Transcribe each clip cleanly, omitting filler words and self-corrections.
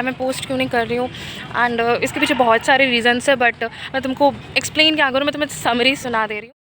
मैं पोस्ट क्यों नहीं कर रही हूँ एंड इसके पीछे बहुत सारे रीजंस है, बट मैं तुमको एक्सप्लेन क्या करूँ, मैं तुम्हें समरी सुना दे रही हूँ।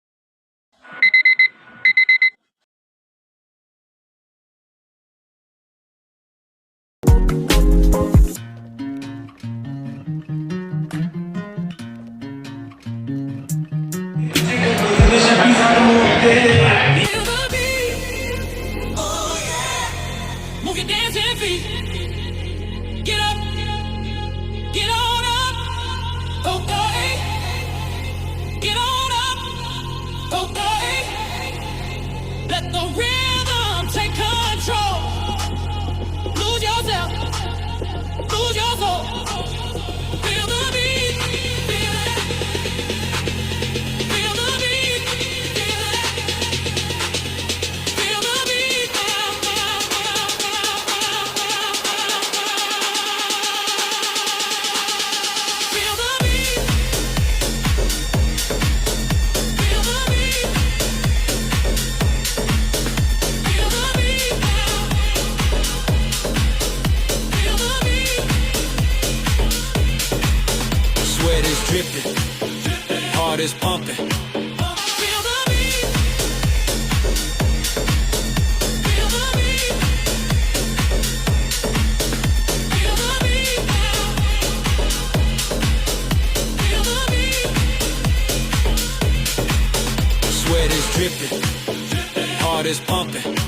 Heart is pumping. Sweat is dripping. Heart is pumping.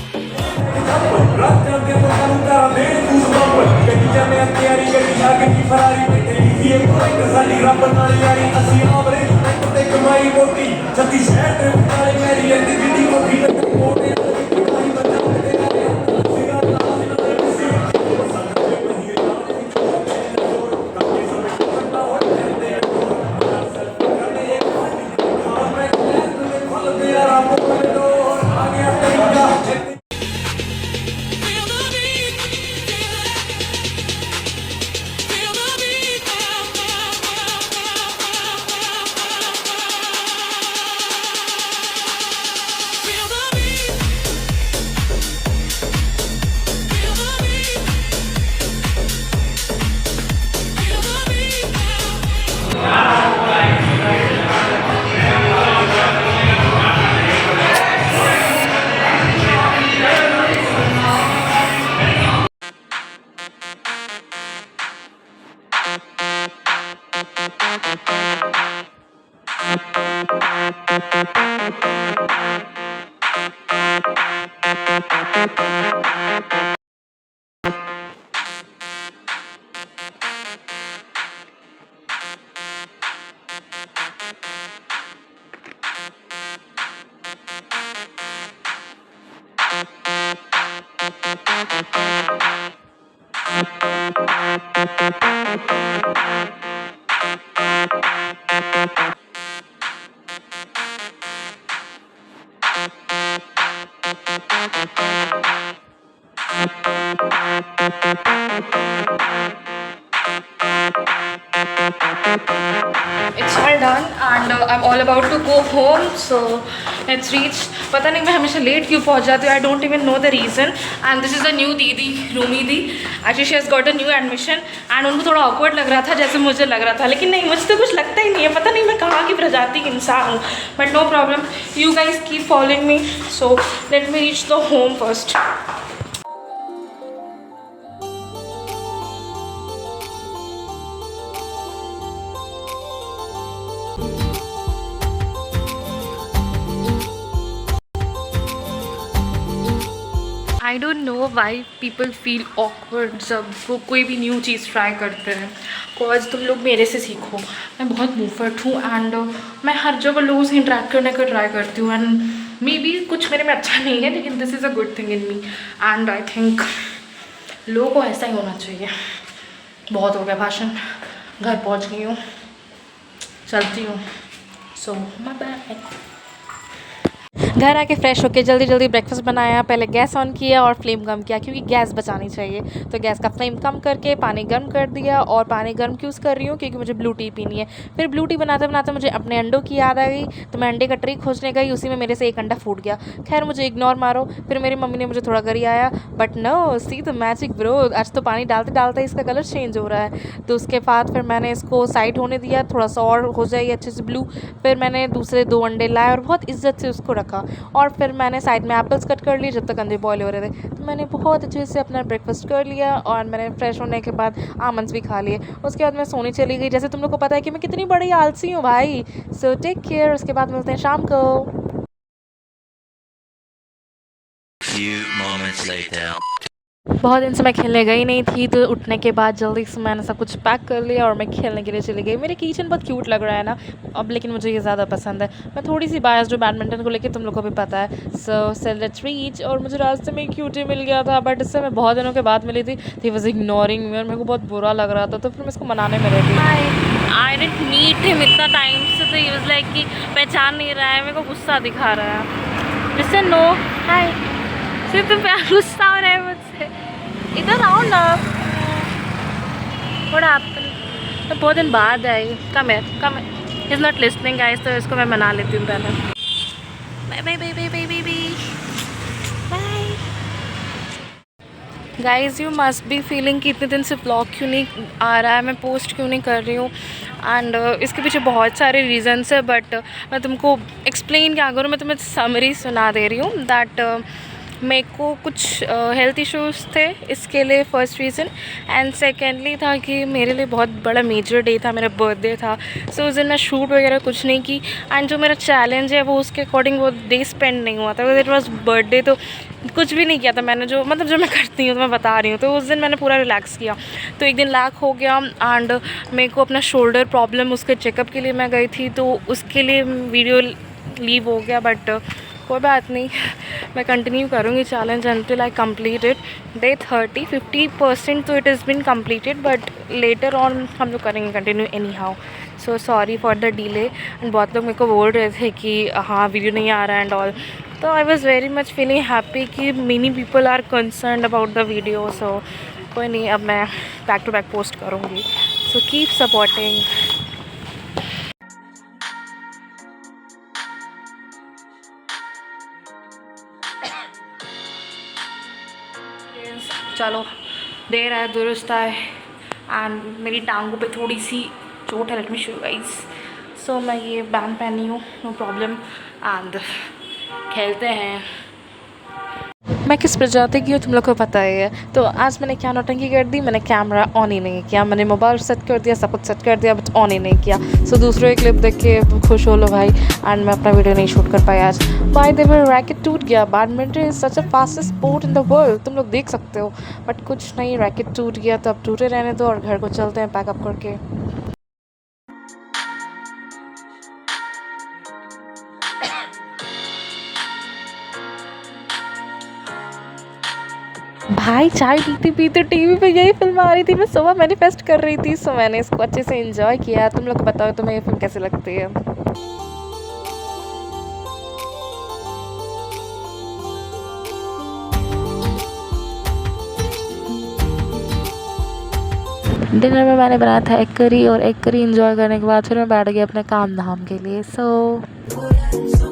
It's all done and I'm all about to go home, so let's reach. पता नहीं मैं हमेशा लेट क्यों पहुँच जाती हूँ, I don't even know the reason. And this is the new दीदी, रूमी दी. Actually she has got a new admission and उनको थोड़ा awkward लग रहा था जैसे मुझे लग रहा था, लेकिन नहीं, मुझे तो कुछ लगता ही नहीं है. पता नहीं मैं कहाँ की प्रजाति की इंसान हूँ, but no problem. You guys keep following me, so let me reach the home first. I don't know why people feel awkward जब वो कोई भी न्यू चीज़ ट्राई करते हैं. बिकॉज तुम लोग मेरे से सीखो. मैं बहुत मूफर्ट हूँ एंड मैं हर जगह लोगों से इंटरेक्ट करने का ट्राई करती हूँ एंड मे बी कुछ मेरे में अच्छा नहीं है, लेकिन this is a good thing in me and I think लोगों को ऐसा ही होना चाहिए. बहुत हो गया भाषण, घर पहुँच गई हूँ, चलती हूँ. सो बाय बाय. घर आके फ्रेश होके जल्दी जल्दी ब्रेकफास्ट बनाया, पहले गैस ऑन किया और फ्लेम कम किया क्योंकि गैस बचानी चाहिए। तो गैस का फ्लेम कम करके पानी गर्म कर दिया, और पानी गर्म क्यों कर रही हूँ क्योंकि मुझे ब्लू टी पीनी है। फिर ब्लू टी बनाते बनाते मुझे अपने अंडों की याद आ गई, तो मैं अंडे का ट्रे खोजने गई, उसी में मेरे से एक अंडा फूट गया। खैर मुझे इग्नोर मारो। फिर मेरी मम्मी ने मुझे थोड़ा गरियाया, but no, see the magic bro, आज तो पानी डालते डालते इसका कलर चेंज हो रहा है। तो उसके बाद फिर मैंने इसको साइड होने दिया, थोड़ा सा और हो जाए अच्छे से ब्लू। फिर मैंने दूसरे 2 अंडे लाए और बहुत इज्जत से उसको रखा, और फिर मैंने साइड में एप्पल्स कट कर लिए जब तक अंडे बॉयल हो रहे थे। तो मैंने बहुत अच्छे से अपना ब्रेकफास्ट कर लिया, और मैंने फ्रेश होने के बाद आमंड्स भी खा लिए। उसके बाद मैं सोने चली गई। जैसे तुम लोग को पता है कि मैं कितनी बड़ी आलसी हूँ भाई। सो टेक केयर, उसके बाद मिलते हैं शाम को। Few moments later. बहुत दिन से मैं खेलने गई नहीं थी, तो उठने के बाद जल्दी से मैंने सब कुछ पैक कर लिया और मैं खेलने के लिए चली गई। मेरे किचन बहुत क्यूट लग रहा है ना अब, लेकिन मुझे ये ज़्यादा पसंद है। मैं थोड़ी सी बायस जो बैडमिंटन को लेकर, तुम लोग को भी पता है। So let's reach. और मुझे रास्ते में क्यूटी मिल गया था, बट इससे मैं बहुत दिनों के बाद मिली थी। ही वॉज इग्नोरिंग मी और मेरे को बहुत बुरा लग रहा था, तो फिर मैं इसको मनाने में रहती। आई डिडंट मीट हिम इतना टाइम से, तो ही वाज लाइक कि पहचान नहीं रहा है, मेरे को गुस्सा दिखा रहा है। जिससे नो हाय, सिर्फ तुम प्यार गुस्सा हो रहा है मुझसे। इधर आओ ना, थोड़ा आप तो बहुत दिन बाद आई। कम है इज़ नॉट लिसनिंग गाइस, तो इसको मैं मना लेती हूँ पहले। Bye bye bye bye bye bye bye guys. You must be feeling कि इतने दिन से ब्लॉग क्यों नहीं आ रहा है, मैं पोस्ट क्यों नहीं कर रही हूँ। एंड इसके पीछे बहुत सारे रीजंस है, बट मैं तुमको एक्सप्लेन क्या करूँ। मैं तुम्हें समरी सुना दे रही हूँ दैट मेरे को कुछ हेल्थ इश्यूज़ थे, इसके लिए फ़र्स्ट रीज़न। एंड सेकेंडली था कि मेरे लिए बहुत बड़ा मेजर डे था, मेरा बर्थडे था। सो उस दिन मैं शूट वगैरह कुछ नहीं की, एंड जो मेरा चैलेंज है वो उसके अकॉर्डिंग वो डे स्पेंड नहीं हुआ था। इट वॉज बर्थडे, तो कुछ भी नहीं किया था मैंने, जो मतलब जो मैं करती हूँ तो मैं बता रही हूँ। तो उस दिन मैंने पूरा रिलैक्स किया। तो एक दिन लैक हो गया, एंड मेरे को अपना शोल्डर प्रॉब्लम, उसके चेकअप के लिए मैं गई थी, तो उसके लिए वीडियो लीव हो गया। बट कोई बात नहीं, मैं कंटिन्यू करूँगी challenge until I complete it. Day 30 50% तो it is been completed, but later on हम लोग करेंगे continue any how. So sorry for the delay. And बहुत लोग मेरे को बोल रहे थे कि हाँ वीडियो नहीं आ रहा है एंड ऑल, तो I was very much feeling happy कि many people are concern about the video. So कोई नहीं, अब मैं बैक टू बैक पोस्ट करूँगी। So keep supporting. चलो, देर है दुरुस्त है, एंड मेरी टांगों पे थोड़ी सी चोट है। Let me show you guys. So मैं ये बैंड पहनी हूँ, नो प्रॉब्लम, एंड खेलते हैं। मैं किस प्रजाति की हूँ तुम लोग को पता ही है। तो आज मैंने क्या नौटंकी कर दी, मैंने कैमरा ऑन ही नहीं किया। मैंने मोबाइल सेट कर दिया, सब कुछ सेट कर दिया, बट ऑन ही नहीं किया। सो दूसरों की क्लिप देख के खुश हो लो भाई। एंड मैं अपना वीडियो नहीं शूट कर पाई आज। बाय द वे रैकेट टूट गया। Badminton is such a fastest sport in the world, तुम लोग देख सकते हो, बट कुछ नहीं, रैकेट टूट गया तो अब टूटे रहने दो और घर को चलते हैं पैकअप करके। भाई चाय पीते पीते टीवी पे यही फिल्म आ रही थी, मैं सुबह मैनिफेस्ट कर रही थी। सो मैंने इसको अच्छे से एंजॉय किया। तुम लोग को बताओ तुम्हें ये फिल्म कैसी लगती है। डिनर में मैंने बनाया था एग करी, और एग करी एंजॉय करने के बाद फिर मैं बैठ गई अपने काम धाम के लिए। सो